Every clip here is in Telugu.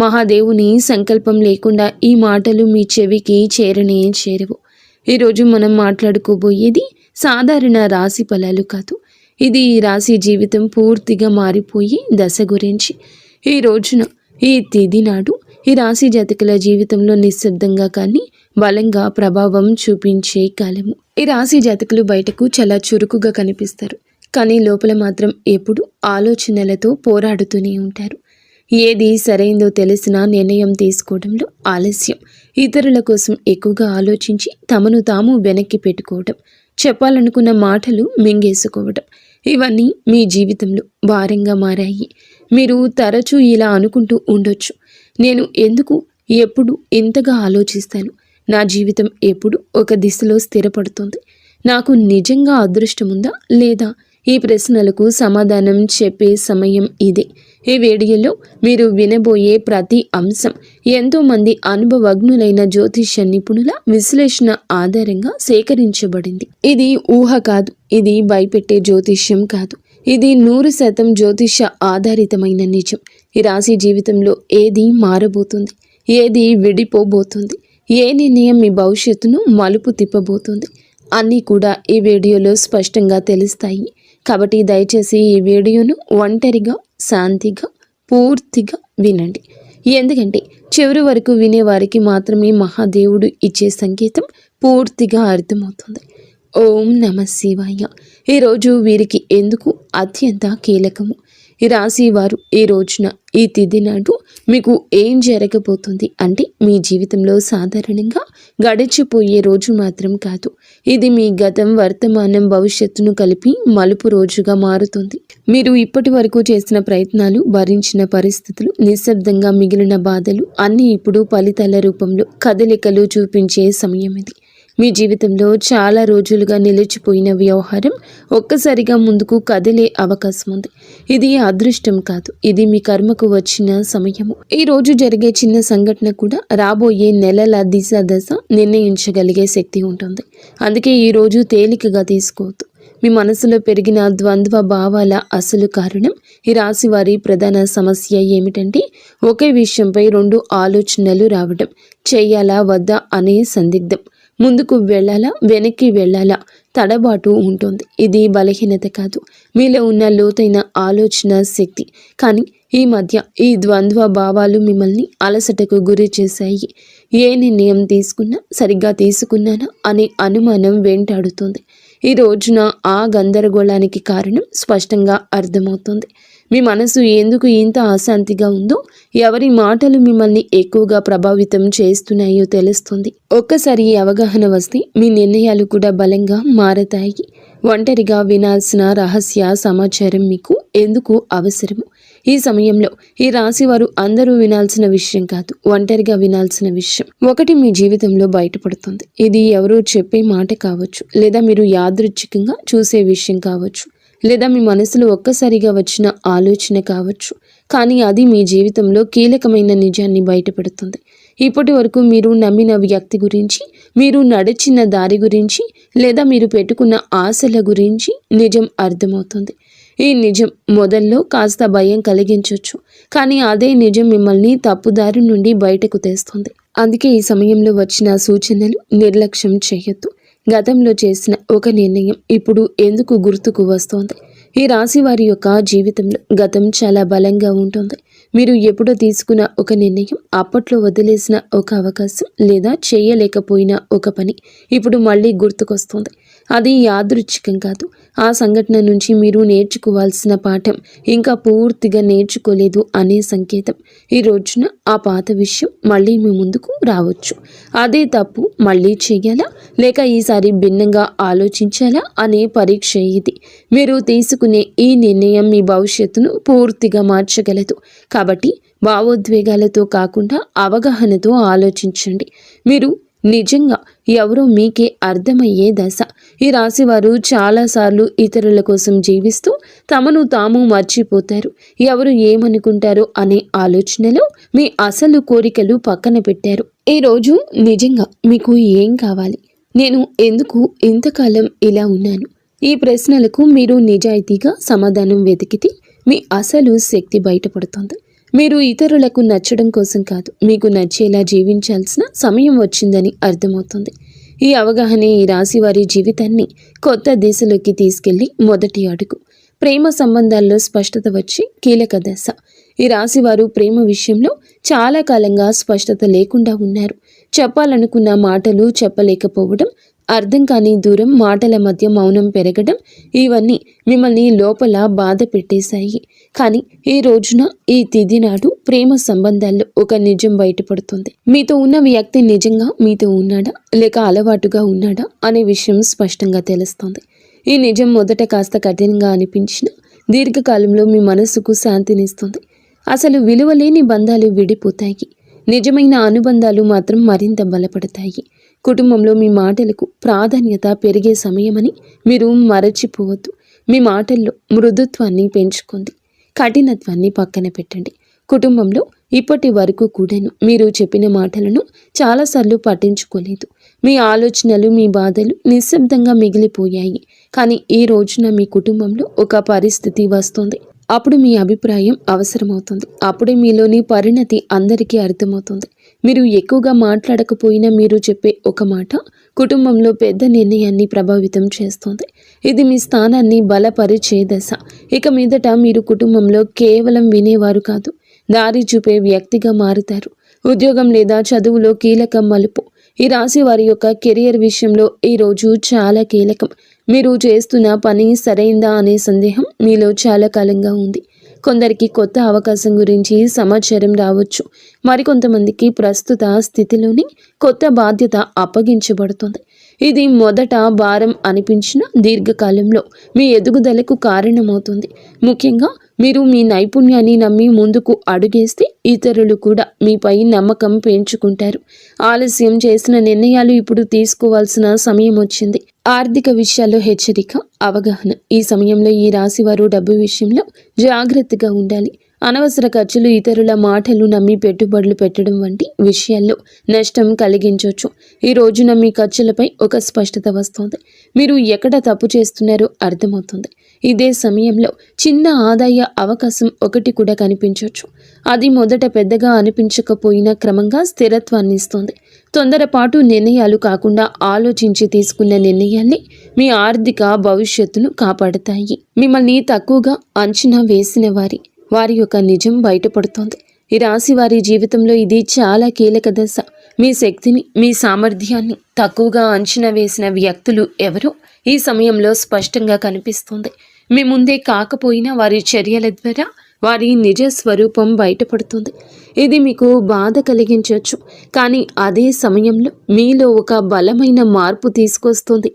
మహాదేవుని సంకల్పం లేకుండా ఈ మాటలు మీ చెవికి చేరనే చేరవు. ఈరోజు మనం మాట్లాడుకోబోయేది సాధారణ రాశి ఫలాలు కాదు. ఇది ఈ రాశి జీవితం పూర్తిగా మారిపోయి దశ గురించి. ఈ రోజున ఈ తిథి నాడు ఈ రాశి జాతకుల జీవితంలో నిశ్శబ్దంగా కానీ బలంగా ప్రభావం చూపించే కాలము. ఈ రాశి జాతకులు బయటకు చాలా చురుకుగా కనిపిస్తారు, కానీ లోపల మాత్రం ఎప్పుడు ఆలోచనలతో పోరాడుతూనే ఉంటారు. ఏది సరైందో తెలిసినా నిర్ణయం తీసుకోవడంలో ఆలస్యం, ఇతరుల కోసం ఎక్కువగా ఆలోచించి తమను తాము వెనక్కి పెట్టుకోవడం, చెప్పాలనుకున్న మాటలు మింగేసుకోవడం, ఇవన్నీ మీ జీవితంలో భారంగా మారాయి. మీరు తరచూ ఇలా అనుకుంటూ ఉండొచ్చు, నేను ఎందుకు ఎప్పుడు ఇంతగా ఆలోచిస్తాను, నా జీవితం ఎప్పుడు ఒక దిశలో స్థిరపడుతుంది, నాకు నిజంగా అదృష్టం ఉందా లేదా? ఈ ప్రశ్నలకు సమాధానం చెప్పే సమయం ఇదే. ఈ వీడియోలో మీరు వినబోయే ప్రతి అంశం ఎంతోమంది అనుభవజ్ఞులైన జ్యోతిష్య నిపుణుల విశ్లేషణ ఆధారంగా సేకరించబడింది. ఇది ఊహ కాదు, ఇది భయపెట్టే జ్యోతిష్యం కాదు, ఇది 100% జ్యోతిష్య ఆధారితమైన నిజం. ఈ రాశి జీవితంలో ఏది మారబోతుంది, ఏది విడిపోబోతుంది, ఏ నిర్ణయం మీ భవిష్యత్తును మలుపు తిప్పబోతుంది అన్నీ కూడా ఈ వీడియోలో స్పష్టంగా తెలుస్తాయి. కాబట్టి దయచేసి ఈ వీడియోను ఒంటరిగా శాంతిగా పూర్తిగా వినండి. ఎందుకంటే చివరి వరకు వినేవారికి మాత్రమే మహాదేవుడు ఇచ్చే సంకేతం పూర్తిగా అర్థమవుతుంది. ఓం నమ శివాయ. ఈరోజు వీరికి ఎందుకు అత్యంత కీలకము. ఈ రాశి వారు ఈ రోజున ఈ తిథి నాడు మీకు ఏం జరగబోతుంది అంటే, మీ జీవితంలో సాధారణంగా గడిచిపోయే రోజు మాత్రం కాదు, ఇది మీ గతం వర్తమానం భవిష్యత్తును కలిపి మలుపు రోజుగా మారుతుంది. మీరు ఇప్పటి వరకు చేసిన ప్రయత్నాలు, భరించిన పరిస్థితులు, నిశ్శబ్దంగా మిగిలిన బాధలు అన్నీ ఇప్పుడు ఫలితాల రూపంలో కదలికలు చూపించే సమయం ఇది. మీ జీవితంలో చాలా రోజులుగా నిలిచిపోయిన వ్యవహారం ఒక్కసారిగా ముందుకు కదిలే అవకాశం ఉంది. ఇది అదృష్టం కాదు, ఇది మీ కర్మకు వచ్చిన సమయము. ఈ రోజు జరిగే చిన్న సంఘటన కూడా రాబోయే నెలల దిశ దశ నిర్ణయించగలిగే శక్తి ఉంటుంది. అందుకే ఈ రోజు తేలికగా తీసుకోవద్దు. మీ మనసులో పెరిగిన ద్వంద్వ భావాల అసలు కారణం ఈ రాశి వారి ప్రధాన సమస్య ఏమిటంటే, ఒకే విషయంపై 2 ఆలోచనలు రావడం, చెయ్యాలా వద్దా అనే సందిగ్ధం, ముందుకు వెళ్ళాలా వెనక్కి వెళ్ళాలా తడబాటు ఉంటుంది. ఇది బలహీనత కాదు, మీలో ఉన్న లోతైన ఆలోచన శక్తి. కానీ ఈ మధ్య ఈ ద్వంద్వ భావాలు మిమ్మల్ని అలసటకు గురి చేశాయి. ఏ నిర్ణయం తీసుకున్నా సరిగ్గా తీసుకున్నానా అనే అనుమానం వెంటాడుతుంది. ఈ రోజున ఆ గందరగోళానికి కారణం స్పష్టంగా అర్థమవుతుంది. మీ మనసు ఎందుకు ఇంత అశాంతిగా ఉందో, ఎవరి మాటలు మిమ్మల్ని ఎక్కువగా ప్రభావితం చేస్తున్నాయో తెలుస్తుంది. ఒక్కసారి ఈ అవగాహన వస్తే మీ నిర్ణయాలు కూడా బలంగా మారతాయి. ఒంటరిగా వినాల్సిన రహస్య సమాచారం మీకు ఎందుకు అవసరము. ఈ సమయంలో ఈ రాశి వారు అందరూ వినాల్సిన విషయం కాదు, ఒంటరిగా వినాల్సిన విషయం ఒకటి మీ జీవితంలో బయటపడుతుంది. ఇది ఎవరో చెప్పే మాట కావచ్చు, లేదా మీరు యాదృచ్ఛికంగా చూసే విషయం కావచ్చు, లేదా మీ మనసులో ఒక్కసారిగా వచ్చిన ఆలోచన కావచ్చు. కానీ అది మీ జీవితంలో కీలకమైన నిజాన్ని బయటపెడుతుంది. ఇప్పటి వరకు మీరు నమ్మిన వ్యక్తి గురించి, మీరు నడిచిన దారి గురించి, లేదా మీరు పెట్టుకున్న ఆశల గురించి నిజం అర్థమవుతుంది. ఈ నిజం మొదల్లో కాస్త భయం కలిగించవచ్చు, కానీ అదే నిజం మిమ్మల్ని తప్పుదారి నుండి బయటకు తెస్తుంది. అందుకే ఈ సమయంలో వచ్చిన సూచనలు నిర్లక్ష్యం చేయొద్దు. గతంలో చేసిన ఒక నిర్ణయం ఇప్పుడు ఎందుకు గుర్తుకు వస్తోంది. ఈ రాశి వారి యొక్క జీవితంలో గతం చాలా బలంగా ఉంటుంది. మీరు ఎప్పుడో తీసుకున్న ఒక నిర్ణయం, అప్పట్లో వదిలేసిన ఒక అవకాశం, లేదా చేయలేకపోయిన ఒక పని ఇప్పుడు మళ్ళీ గుర్తుకొస్తుంది. అది యాదృచ్ఛికం కాదు, ఆ సంఘటన నుంచి మీరు నేర్చుకోవాల్సిన పాఠం ఇంకా పూర్తిగా నేర్చుకోలేదు అనే సంకేతం. ఈ రోజున ఆ పాత విషయం మళ్ళీ మీ ముందుకు రావచ్చు. అదే తప్పు మళ్ళీ చేయాలా, లేక ఈసారి భిన్నంగా ఆలోచించాలా అనే పరీక్ష ఇది. మీరు తీసుకునే ఈ నిర్ణయం మీ భవిష్యత్తును పూర్తిగా మార్చగలదు. కాబట్టి భావోద్వేగాలతో కాకుండా అవగాహనతో ఆలోచించండి. మీరు నిజంగా ఎవరో మీకే అర్థమయ్యే దశ. ఈ రాశివారు చాలాసార్లు ఇతరుల కోసం జీవిస్తూ తమను తాము మర్చిపోతారు. ఎవరు ఏమనుకుంటారో అనే ఆలోచనలో మీ అసలు కోరికలు పక్కన పెట్టారు. ఈరోజు నిజంగా మీకు ఏం కావాలి, నేను ఎందుకు ఇంతకాలం ఇలా ఉన్నాను, ఈ ప్రశ్నలకు మీరు నిజాయితీగా సమాధానం వెతికితే మీ అసలు శక్తి బయటపడుతుంది. మీరు ఇతరులకు నచ్చడం కోసం కాదు, మీకు నచ్చేలా జీవించాల్సిన సమయం వచ్చిందని అర్థమవుతుంది. ఈ అవగాహనే ఈ రాశి వారి జీవితాన్ని కొత్త దిశలోకి తీసుకెళ్లి మొదటి అడుగు. ప్రేమ సంబంధాల్లో స్పష్టత వచ్చి కీలక దశ. ఈ రాశి వారు ప్రేమ విషయంలో చాలా కాలంగా స్పష్టత లేకుండా ఉన్నారు. చెప్పాలనుకున్న మాటలు చెప్పలేకపోవడం, అర్థం కాని దూరం, మాటల మధ్య మౌనం పెరగడం, ఇవన్నీ మిమ్మల్ని లోపల బాధ పెట్టేశాయి. కానీ ఈ రోజున, ఈ తిథి నాడు ప్రేమ సంబంధాల్లో ఒక నిజం బయటపడుతుంది. మీతో ఉన్న వ్యక్తి నిజంగా మీతో ఉన్నాడా లేక అలవాటుగా ఉన్నాడా అనే విషయం స్పష్టంగా తెలుస్తుంది. ఈ నిజం మొదట కాస్త కఠినంగా అనిపించిన దీర్ఘకాలంలో మీ మనసుకు శాంతినిస్తుంది. అసలు విలువలేని బంధాలు విడిపోతాయి, నిజమైన అనుబంధాలు మాత్రం మరింత బలపడతాయి. కుటుంబంలో మీ మాటలకు ప్రాధాన్యత పెరిగే సమయమని మీరు మరచిపోవద్దు. మీ మాటల్లో మృదుత్వాన్ని పెంచుకోండి, కఠినత్వాన్ని పక్కన పెట్టండి. కుటుంబంలో ఇప్పటి వరకు కూడాను మీరు చెప్పిన మాటలను చాలాసార్లు పట్టించుకోలేదు. మీ ఆలోచనలు, మీ బాధలు నిశ్శబ్దంగా మిగిలిపోయాయి. కానీ ఈ రోజున మీ కుటుంబంలో ఒక పరిస్థితి వస్తుంది. అప్పుడు మీ అభిప్రాయం అవసరమవుతుంది. అప్పుడే మీలోని పరిణతి అందరికీ అర్థమవుతుంది. మీరు ఎక్కువగా మాట్లాడకపోయినా మీరు చెప్పే ఒక మాట కుటుంబంలో పెద్ద నిర్ణయాన్ని ప్రభావితం చేస్తుంది. ఇది మీ స్థానాన్ని బలపరిచే దశ. ఇక మీదట మీరు కుటుంబంలో కేవలం వినేవారు కాదు, దారి చూపే వ్యక్తిగా మారుతారు. ఉద్యోగం లేదా చదువులో కీలక మలుపు. ఈ రాశి వారి యొక్క కెరియర్ విషయంలో ఈ రోజు చాలా కీలకం. మీరు చేస్తున్న పని సరైందా అనే సందేహం మీలో చాలా కాలంగా ఉంది. కొందరికి కొత్త అవకాశం గురించి సమాచారం రావచ్చు. మరికొంతమందికి ప్రస్తుత స్థితిలోని కొత్త బాధ్యత అప్పగించబడుతుంది. ఇది మొదట భారం అనిపించిన దీర్ఘకాలంలో మీ ఎదుగుదలకు కారణమవుతుంది. ముఖ్యంగా మీరు మీ నైపుణ్యాన్ని నమ్మి ముందుకు అడుగేస్తే ఇతరులు కూడా మీపై నమ్మకం పెంచుకుంటారు. ఆలస్యం చేసిన నిర్ణయాలు ఇప్పుడు తీసుకోవాల్సిన సమయం వచ్చింది. ఆర్థిక విషయాల్లో హెచ్చరిక, అవగాహన. ఈ సమయంలో ఈ రాశివారు డబ్బు విషయంలో జాగ్రత్తగా ఉండాలి. అనవసర ఖర్చులు, ఇతరుల మాటలు నమ్మి పెట్టుబడులు పెట్టడం వంటి విషయాల్లో నష్టం కలిగించవచ్చు. ఈ రోజున మీ ఖర్చులపై ఒక స్పష్టత వస్తుంది. మీరు ఎక్కడ తప్పు చేస్తున్నారో అర్థమవుతుంది. ఇదే సమయంలో చిన్న ఆదాయ అవకాశం ఒకటి కూడా కనిపించవచ్చు. అది మొదట పెద్దగా అనిపించకపోయినా క్రమంగా స్థిరత్వాన్ని ఇస్తుంది. తొందరపాటు నిర్ణయాలు కాకుండా ఆలోచించి తీసుకున్న నిర్ణయాలే మీ ఆర్థిక భవిష్యత్తును కాపాడతాయి. మిమ్మల్ని తక్కువగా అంచనా వేసిన వారి యొక్క నిజం బయటపడుతోంది. ఈ రాశి వారి జీవితంలో ఇది చాలా కీలక దశ. మీ శక్తిని, మీ సామర్థ్యాన్ని తక్కువగా అంచనా వేసిన వ్యక్తులు ఎవరో ఈ సమయంలో స్పష్టంగా కనిపిస్తుంది. మీ ముందే కాకపోయినా వారి చర్యల ద్వారా వారి నిజ స్వరూపం బయటపడుతుంది. ఇది మీకు బాధ కలిగించవచ్చు, కానీ అదే సమయంలో మీలో ఒక బలమైన మార్పు తీసుకొస్తుంది.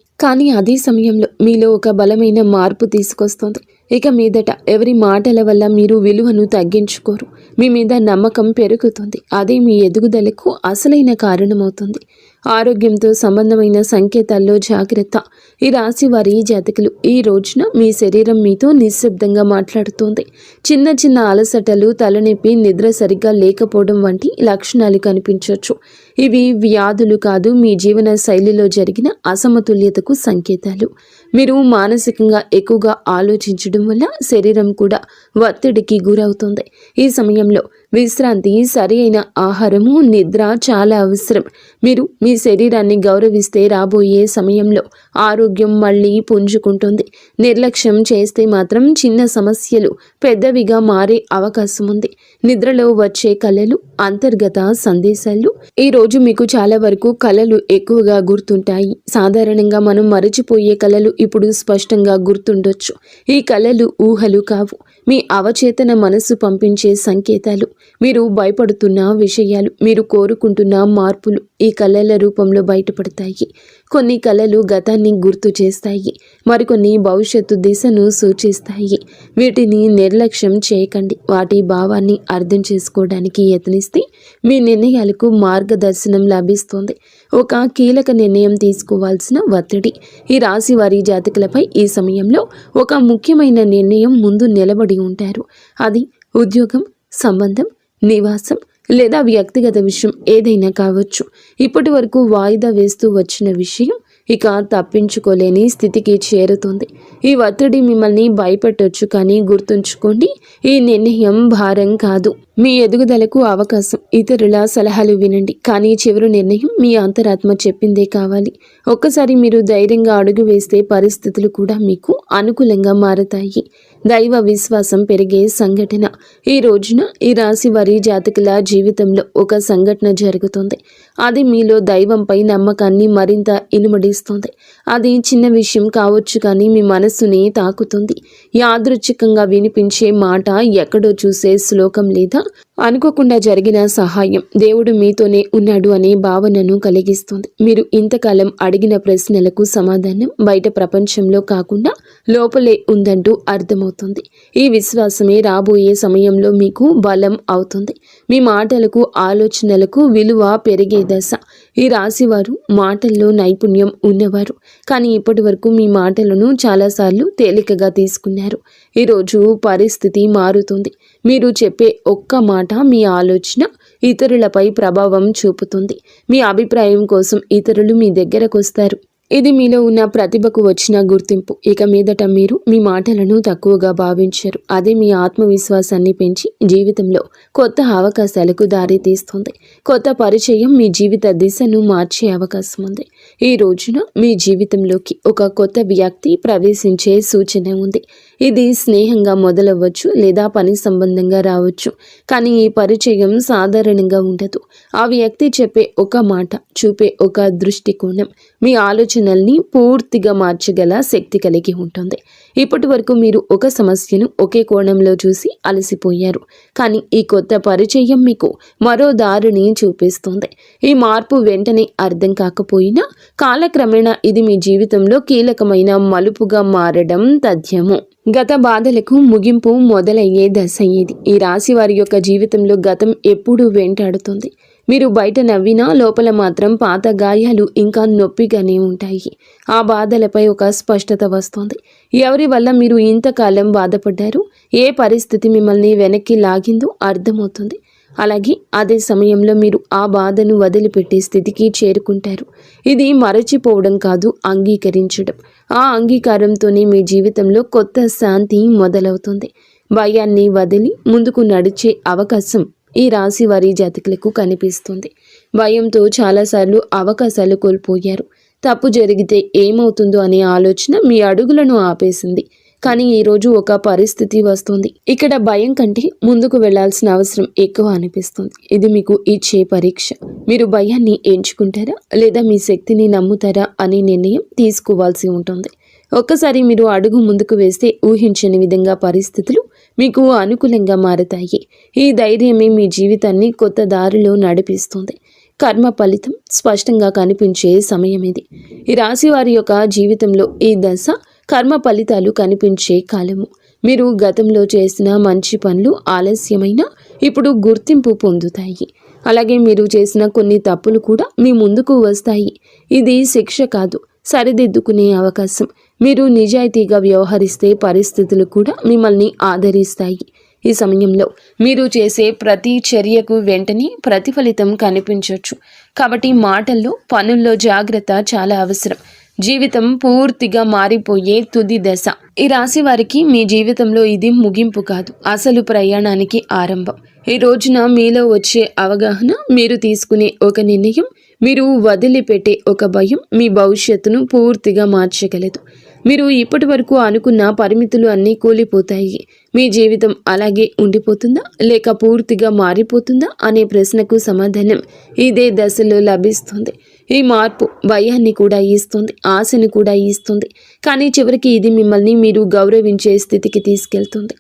ఇక మీదట ఎవరి మాటల వల్ల మీరు విలువను తగ్గించుకోరు. మీ మీద నమ్మకం పెరుగుతుంది. అదే మీ ఎదుగుదలకు అసలైన కారణమవుతుంది. ఆరోగ్యంతో సంబంధమైన సంకేతాల్లో జాగ్రత్త. ఈ రాశి వారి జాతకులు ఈ రోజున మీ శరీరం మీతో నిశ్శబ్దంగా మాట్లాడుతోంది. చిన్న చిన్న అలసటలు, తలనొప్పి, నిద్ర సరిగ్గా లేకపోవడం వంటి లక్షణాలు కనిపించవచ్చు. ఇవి వ్యాధులు కాదు, మీ జీవన శైలిలో జరిగిన అసమతుల్యతకు సంకేతాలు. మీరు మానసికంగా ఎక్కువగా ఆలోచించడం వల్ల శరీరం కూడా ఒత్తిడికి గురవుతుంది. ఈ సమయంలో విశ్రాంతి, సరి అయిన ఆహారము, నిద్ర చాలా అవసరం. మీరు మీ శరీరాన్ని గౌరవిస్తే రాబోయే సమయంలో ఆరోగ్యం మళ్ళీ పుంజుకుంటుంది. నిర్లక్ష్యం చేస్తే మాత్రం చిన్న సమస్యలు పెద్దవిగా మారే అవకాశం ఉంది. నిద్రలో వచ్చే కలలు, అంతర్గత సందేశాలు. ఈ రోజు మీకు చాలా వరకు కలలు ఎక్కువగా గుర్తుంటాయి. సాధారణంగా మనం మరచిపోయే కలలు ఇప్పుడు స్పష్టంగా గుర్తుండొచ్చు. ఈ కలలు ఊహలు కావు, మీ అవచేతన మనసు పంపించే సంకేతాలు. మీరు భయపడుతున్న విషయాలు, మీరు కోరుకుంటున్న మార్పులు ఈ కళల రూపంలో బయటపడతాయి. కొన్ని కళలు గతాన్ని గుర్తు చేస్తాయి, మరికొన్ని భవిష్యత్తు దిశను సూచిస్తాయి. వీటిని నిర్లక్ష్యం చేయకండి. వాటి భావాన్ని అర్థం చేసుకోవడానికి యత్నిస్తే మీ నిర్ణయాలకు మార్గదర్శనం లభిస్తుంది. ఒక కీలక నిర్ణయం తీసుకోవాల్సిన ఒత్తిడి. ఈ రాశి వారి జాతకులపై ఈ సమయంలో ఒక ముఖ్యమైన నిర్ణయం ముందు నిలబడి ఉంటారు. అది ఉద్యోగం, సంబంధం, నివాసం లేదా వ్యక్తిగత విషయం ఏదైనా కావచ్చు. ఇప్పటి వరకు వాయిదా వేస్తూ వచ్చిన విషయం ఇక తప్పించుకోలేని స్థితికి చేరుతుంది. ఈ ఒత్తిడి మిమ్మల్ని భయపెట్టొచ్చు, కానీ గుర్తుంచుకోండి, ఈ నిర్ణయం భారం కాదు, మీ ఎదుగుదలకు అవకాశం. ఇతరుల సలహాలు వినండి, కానీ చివరి నిర్ణయం మీ అంతరాత్మ చెప్పిందే కావాలి. ఒక్కసారి మీరు ధైర్యంగా అడుగు వేస్తే పరిస్థితులు కూడా మీకు అనుకూలంగా మారతాయి. దైవ విశ్వాసం పెరిగే సంఘటన. ఈ రోజున ఈ రాశి వారి జాతకుల జీవితంలో ఒక సంఘటన జరుగుతుంది. అది మీలో దైవంపై నమ్మకాన్ని మరింత ఇనుమడిస్తుంది. అది చిన్న విషయం కావచ్చు, కానీ మీ మనస్సుని తాకుతుంది. యాదృచ్ఛికంగా వినిపించే మాట, ఎక్కడో చూసే శ్లోకం లేదా అనుకోకుండా జరిగిన సహాయం దేవుడు మీతోనే ఉన్నాడు అనే భావనను కలిగిస్తుంది. మీరు ఇంతకాలం అడిగిన ప్రశ్నలకు సమాధానం బయట ప్రపంచంలో కాకుండా లోపలే ఉందంటూ అర్థమవుతుంది. ఈ విశ్వాసమే రాబోయే సమయంలో మీకు బలం అవుతుంది. మీ మాటలకు, ఆలోచనలకు విలువ పెరిగే దశ. ఈ రాశివారు మాటల్లో నైపుణ్యం ఉన్నవారు, కానీ ఇప్పటి వరకు మీ మాటలను చాలాసార్లు తేలికగా తీసుకున్నారు. ఈరోజు పరిస్థితి మారుతుంది. మీరు చెప్పే ఒక్క మాట, మీ ఆలోచన ఇతరులపై ప్రభావం చూపుతుంది. మీ అభిప్రాయం కోసం ఇతరులు మీ దగ్గరకు వస్తారు. ఇది మీలో ఉన్న ప్రతిభకు వచ్చిన గుర్తింపు. ఇక మీదట మీరు మీ మాటలను తక్కువగా భావించరు. అదే మీ ఆత్మవిశ్వాసాన్ని పెంచి జీవితంలో కొత్త అవకాశాలకు దారి తీస్తుంది. కొత్త పరిచయం మీ జీవిత దిశను మార్చే అవకాశం ఉంది. ఈ రోజున మీ జీవితంలోకి ఒక కొత్త వ్యక్తి ప్రవేశించే సూచన ఉంది. ఇది స్నేహంగా మొదలవ్వచ్చు లేదా పని సంబంధంగా రావచ్చు, కానీ ఈ పరిచయం సాధారణంగా ఉండదు. ఆ వ్యక్తి చెప్పే ఒక మాట, చూపే ఒక దృష్టికోణం మీ ఆలోచనల్ని పూర్తిగా మార్చగల శక్తి కలిగి ఉంటుంది. ఇప్పటి వరకు మీరు ఒక సమస్యను ఒకే కోణంలో చూసి అలసిపోయారు, కానీ ఈ కొత్త పరిచయం మీకు మరో దారిని చూపిస్తుంది. ఈ మార్పు వెంటనే అర్థం కాకపోయినా కాలక్రమేణా ఇది మీ జీవితంలో కీలకమైన మలుపుగా మారడం తథ్యము. గత బాధలకు ముగింపు మొదలయ్యే దశ ఇది. ఈ రాశి వారి యొక్క జీవితంలో గతం ఎప్పుడూ వెంటాడుతుంది. మీరు బయట నవ్వినా లోపల మాత్రం పాత గాయాలు ఇంకా నొప్పిగానే ఉంటాయి. ఆ బాధలపై ఒక స్పష్టత వస్తుంది. ఎవరి వల్ల మీరు ఇంతకాలం బాధపడ్డారు, ఏ పరిస్థితి మిమ్మల్ని వెనక్కి లాగిందో అర్థమవుతుంది. అలాగే అదే సమయంలో మీరు ఆ బాధను వదిలిపెట్టే స్థితికి చేరుకుంటారు. ఇది మరచిపోవడం కాదు, అంగీకరించడం. ఆ అంగీకారంతోనే మీ జీవితంలో కొత్త శాంతి మొదలవుతుంది. భయాన్ని వదిలి ముందుకు నడిచే అవకాశం ఈ రాశి వారి జాతకులకు కనిపిస్తుంది. భయంతో చాలాసార్లు అవకాశాలు కోల్పోయారు. తప్పు జరిగితే ఏమవుతుందో అనే ఆలోచన మీ అడుగులను ఆపేసింది. కానీ ఈరోజు ఒక పరిస్థితి వస్తుంది. ఇక్కడ భయం కంటే ముందుకు వెళ్లాల్సిన అవసరం ఎక్కువ అనిపిస్తుంది. ఇది మీకు ఇచ్చే పరీక్ష. మీరు భయాన్ని ఎంచుకుంటారా లేదా మీ శక్తిని నమ్ముతారా అనే నిర్ణయం తీసుకోవాల్సి ఉంటుంది. ఒక్కసారి మీరు అడుగు ముందుకు వేస్తే ఊహించని విధంగా పరిస్థితులు మీకు అనుకూలంగా మారతాయి. ఈ ధైర్యమే మీ జీవితాన్ని కొత్త దారిలో నడిపిస్తుంది. కర్మ ఫలితం స్పష్టంగా కనిపించే సమయం ఇది. ఈ రాశి వారి యొక్క జీవితంలో ఈ దశ కర్మ ఫలితాలు కనిపించే కాలము. మీరు గతంలో చేసిన మంచి పనులు ఆలస్యమైనా ఇప్పుడు గుర్తింపు పొందుతాయి. అలాగే మీరు చేసిన కొన్ని తప్పులు కూడా మీ ముందుకు వస్తాయి. ఇది శిక్ష కాదు, సరిదిద్దుకునే అవకాశం. మీరు నిజాయితీగా వ్యవహరిస్తే పరిస్థితులు కూడా మిమ్మల్ని ఆదరిస్తాయి. ఈ సమయంలో మీరు చేసే ప్రతి చర్యకు వెంటనే ప్రతిఫలితం కనిపించవచ్చు. కాబట్టి మాటల్లో, పనుల్లో జాగ్రత్త చాలా అవసరం. జీవితం పూర్తిగా మారిపోయే తుది దశ. ఈ రాశి వారికి మీ జీవితంలో ఇది ముగింపు కాదు, అసలు ప్రయాణానికి ఆరంభం. ఈ రోజున మీలో వచ్చే అవగాహన, మీరు తీసుకునే ఒక నిర్ణయం, మీరు వదిలిపెట్టే ఒక భయం మీ భవిష్యత్తును పూర్తిగా మార్చగలదు. మీరు ఇప్పటి వరకు అనుకున్న పరిమితులు అన్నీ కూలిపోతాయి. మీ జీవితం అలాగే ఉండిపోతుందా లేక పూర్తిగా మారిపోతుందా అనే ప్రశ్నకు సమాధానం ఇదే దశలో లభిస్తుంది. ఈ మార్పు భయాన్ని కూడా ఇస్తుంది, ఆశను కూడా ఇస్తుంది, కానీ చివరికి ఇది మిమ్మల్ని మీరు గౌరవించే స్థితికి తీసుకెళ్తుంది.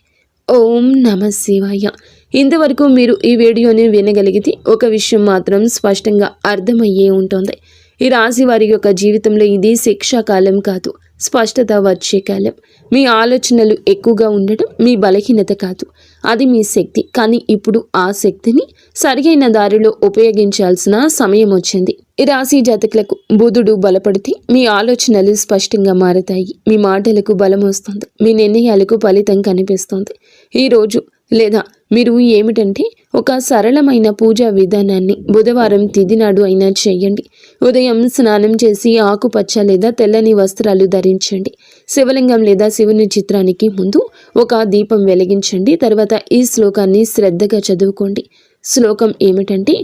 ఓం నమ శివాయ. ఇంతవరకు మీరు ఈ వీడియోని వినగలిగితే ఒక విషయం మాత్రం స్పష్టంగా అర్థమయ్యే ఉంటుంది. ఈ రాశి వారి యొక్క జీవితంలో ఇది శిక్షాకాలం కాదు, స్పష్టత వచ్చే కాలం. మీ ఆలోచనలు ఎక్కువగా ఉండడం మీ బలహీనత కాదు, అది మీ శక్తి. కానీ ఇప్పుడు ఆ శక్తిని సరియైన దారిలో ఉపయోగించాల్సిన సమయం వచ్చింది. ఈ రాశి జాతకులకు బుధుడు బలపడితే మీ ఆలోచనలు స్పష్టంగా మారతాయి. మీ మాటలకు బలం వస్తుంది, మీ నిర్ణయాలకు ఫలితం కనిపిస్తుంది. ఈరోజు లేదా మీరు ఏమిటంటే ఒక సరళమైన పూజా విధానాన్ని బుధవారం తిథి నాడు అయినా చేయండి. ఉదయం స్నానం చేసి ఆకుపచ్చ లేదా తెల్లని వస్త్రాలు ధరించండి. శివలింగం లేదా శివుని చిత్రానికి ముందు ఒక దీపం వెలిగించండి. తర్వాత ఈ శ్లోకాన్ని శ్రద్ధగా చదువుకోండి. శ్లోకం ఏమిటంటే,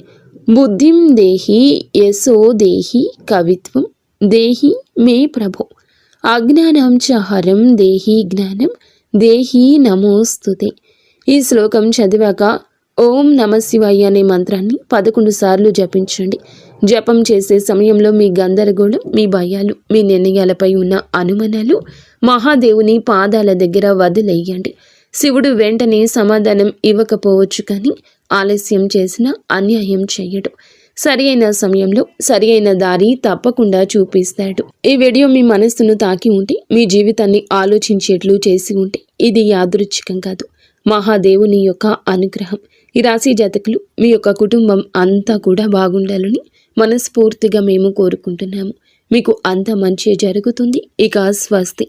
బుద్ధిం దేహి యశో దేహి కవిత్వం దేహి మే ప్రభో అజ్ఞానం చ హరం దేహి జ్ఞానం దేహి నమోస్తుతే. ఈ శ్లోకం చదివాక ఓం నమ శివాయ అనే మంత్రాన్ని 11 సార్లు జపించండి. జపం చేసే సమయంలో మీ గందరగోళం, మీ భయాలు, మీ నిర్ణయాలపై ఉన్న అనుమానాలు మహాదేవుని పాదాల దగ్గర వదిలేయండి. శివుడు వెంటనే సమాధానం ఇవ్వకపోవచ్చు, కానీ ఆలస్యం చేసినా అన్యాయం చేయడు. సరి అయిన సమయంలో సరి అయిన దారి తప్పకుండా చూపిస్తాడు. ఈ వీడియో మీ మనస్సును తాకి ఉంటే, మీ జీవితాన్ని ఆలోచించేట్లు చేసి ఉంటే, ఇది యాదృచ్ఛికం కాదు, మహాదేవుని యొక్క అనుగ్రహం. ఈ రాశి జాతకులు మీ యొక్క కుటుంబం అంతా కూడా బాగుండాలని మనస్ఫూర్తిగా మేము కోరుకుంటున్నాము. మీకు అంత మంచి జరుగుతుంది. ఇక స్వస్తి.